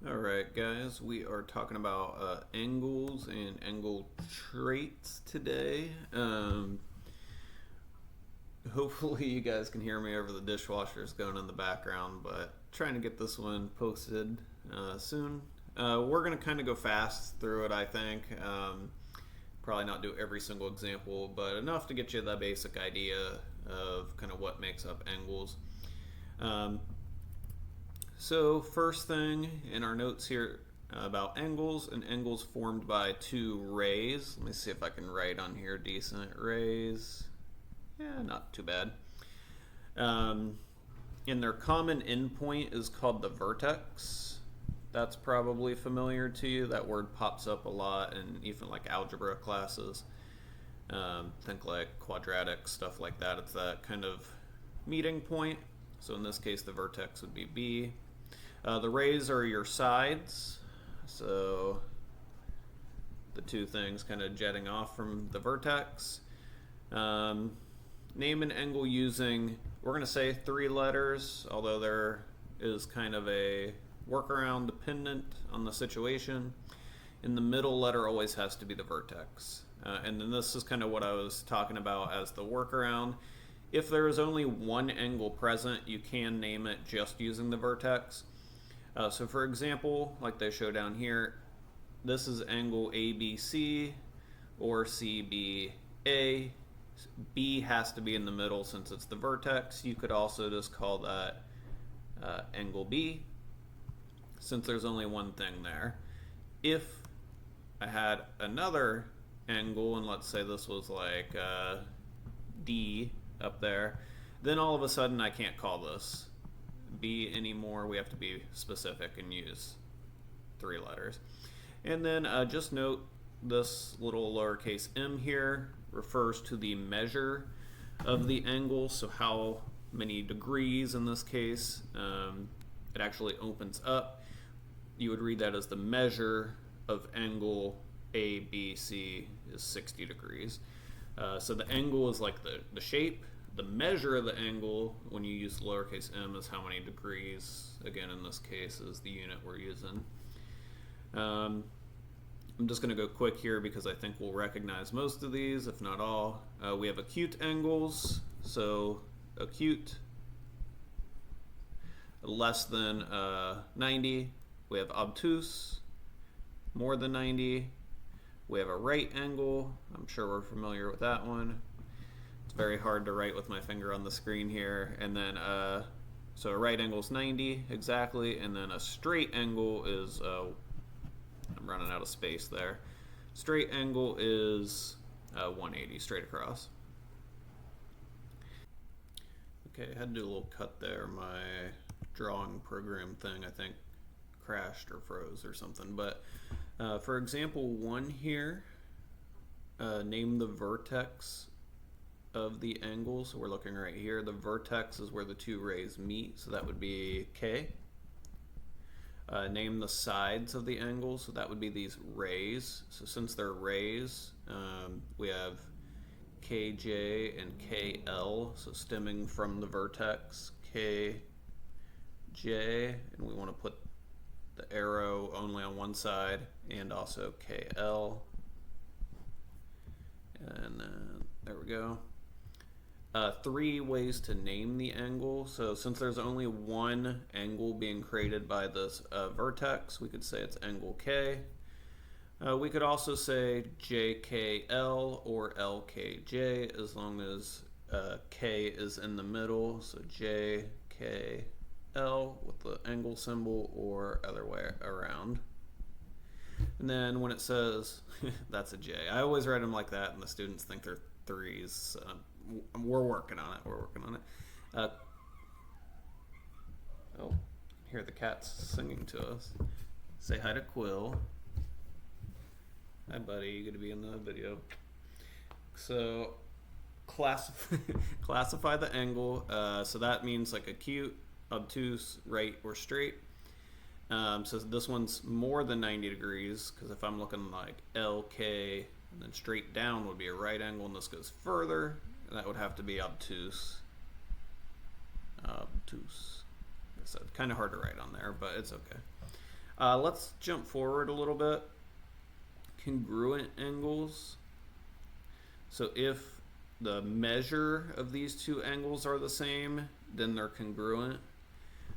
Alright, guys, we are talking about angles and angle traits today. Hopefully, you guys can hear me over the dishwashers going in the background, but trying to get this one posted soon. We're going to kind of go fast through it, I think. Probably not do every single example, but enough to get you the basic idea of kind of what makes up angles. Um, So first thing in our notes here about angles, an angle's formed by two rays. Let me see if I can write on here decent. Rays, yeah, not too bad. Um, and their common endpoint is called the vertex. That's probably familiar to you. That word pops up a lot in even like algebra classes. Think like quadratic, stuff like that. It's that kind of meeting point. So in this case, the vertex would be B. The rays are your sides, so the two things kind of jetting off from the vertex. Um, Name an angle using, we're going to say three letters, although there is kind of a workaround dependent on the situation. And the middle letter always has to be the vertex. And then this is kind of what I was talking about as the workaround. If there is only one angle present, you can name it just using the vertex. So for example, like they show down here, this is angle ABC or CBA. B has to be in the middle since it's the vertex. You could also just call that angle B since there's only one thing there. If I had another angle, and let's say this was like D up there, then all of a sudden I can't call this B anymore. We have to be specific and use three letters. And then just note this little lowercase m here refers to the measure of the angle, so how many degrees in this case. It actually opens up. You would read that as the measure of angle ABC is 60 degrees. So the angle is like the shape. The measure of the angle when you use lowercase m is how many degrees. Again, in this case, is the unit we're using. I'm just going to go quick here because I think we'll recognize most of these, if not all. We have acute angles. So acute, less than 90. We have obtuse, more than 90. We have a right angle. I'm sure we're familiar with that one. It's very hard to write with my finger on the screen here. And then, so a right angle is 90 exactly, and then a straight angle is, I'm running out of space there. Straight angle is 180 straight across. Okay, I had to do a little cut there. My drawing program thing, I think, crashed or froze or something. But for example 1 here, name the vertex of the angle. So we're looking right here. The vertex is where the two rays meet, so that would be K. Name the sides of the angle, so that would be these rays. So since they're rays, we have KJ and KL, so stemming from the vertex, KJ, and we want to put the arrow only on one side, and also KL. And then, there we go. 3 ways to name the angle. So since there's only one angle being created by this vertex, we could say it's angle K. We could also say JKL or LKJ as long as K is in the middle. So JKL with the angle symbol or other way around. And then when it says, that's a J. I always write them like that and the students think they're 3s. We're working on it. Oh, hear the cats singing to us. Say hi to Quill. Hi, buddy. You gonna be in the video? So, classify the angle. So that means like acute, obtuse, right, or straight. So this one's more than 90 degrees because if I'm looking like LK and then straight down would be a right angle, and this goes further. That would have to be obtuse. Obtuse. So it's kind of hard to write on there, but it's okay. Let's jump forward a little bit. Congruent angles. So if the measure of these two angles are the same, then they're congruent.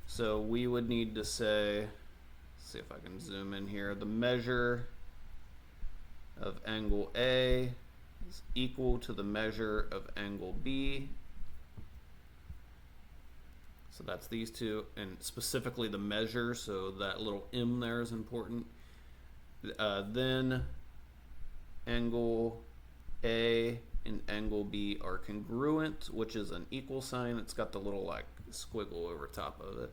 So we would need to say, let's see if I can zoom in here, the measure of angle A is equal to the measure of angle B. So that's these two, and specifically the measure, so that little M there is important. Then angle A and angle B are congruent, which is an equal sign. It's got the little like squiggle over top of it.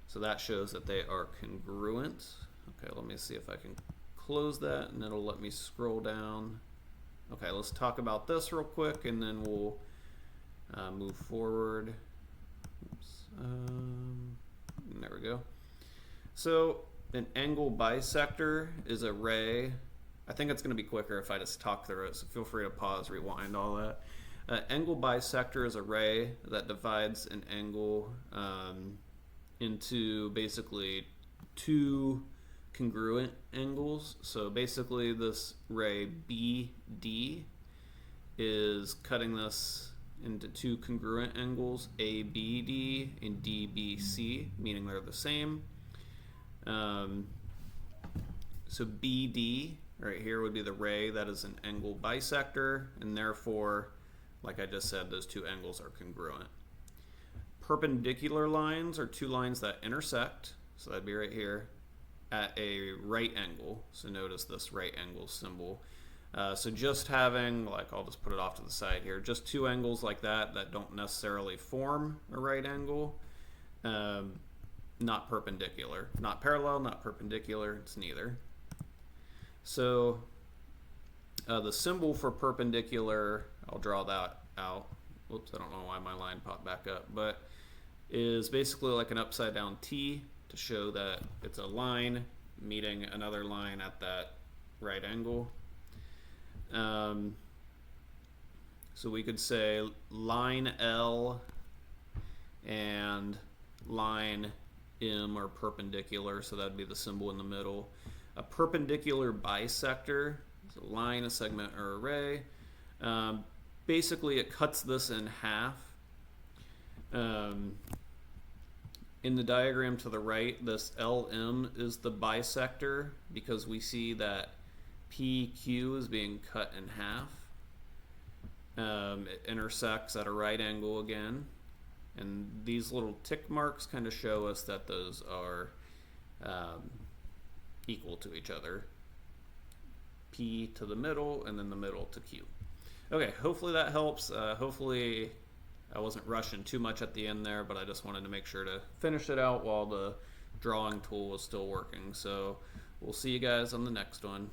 So that shows that they are congruent. Okay, let me see if I can close that, and it'll let me scroll down. Okay, let's talk about this real quick, and then we'll move forward. Oops. There we go. So an angle bisector is a ray. I think it's going to be quicker if I just talk through it, so feel free to pause, rewind, all that. Angle bisector is a ray that divides an angle into basically two congruent angles. So basically this ray BD is cutting this into two congruent angles, ABD and DBC, meaning they're the same. So BD right here would be the ray that is an angle bisector, and therefore, like I just said, those two angles are congruent. Perpendicular lines are two lines that intersect, so that'd be right here, at a right angle. So notice this right angle symbol. So just having, like, I'll just put it off to the side here, just two angles like that don't necessarily form a right angle, not perpendicular. Not parallel, not perpendicular, it's neither. So the symbol for perpendicular, I'll draw that out. Whoops, I don't know why my line popped back up, but is basically like an upside down T to show that it's a line meeting another line at that right angle. So we could say line L and line M are perpendicular, so that would be the symbol in the middle. A perpendicular bisector is a line, a segment, or a ray. Basically, it cuts this in half. In the diagram to the right, this LM is the bisector because we see that PQ is being cut in half. It intersects at a right angle again. And these little tick marks kind of show us that those are equal to each other. P to the middle, and then the middle to Q. Okay, hopefully that helps. Hopefully I wasn't rushing too much at the end there, but I just wanted to make sure to finish it out while the drawing tool was still working. So we'll see you guys on the next one.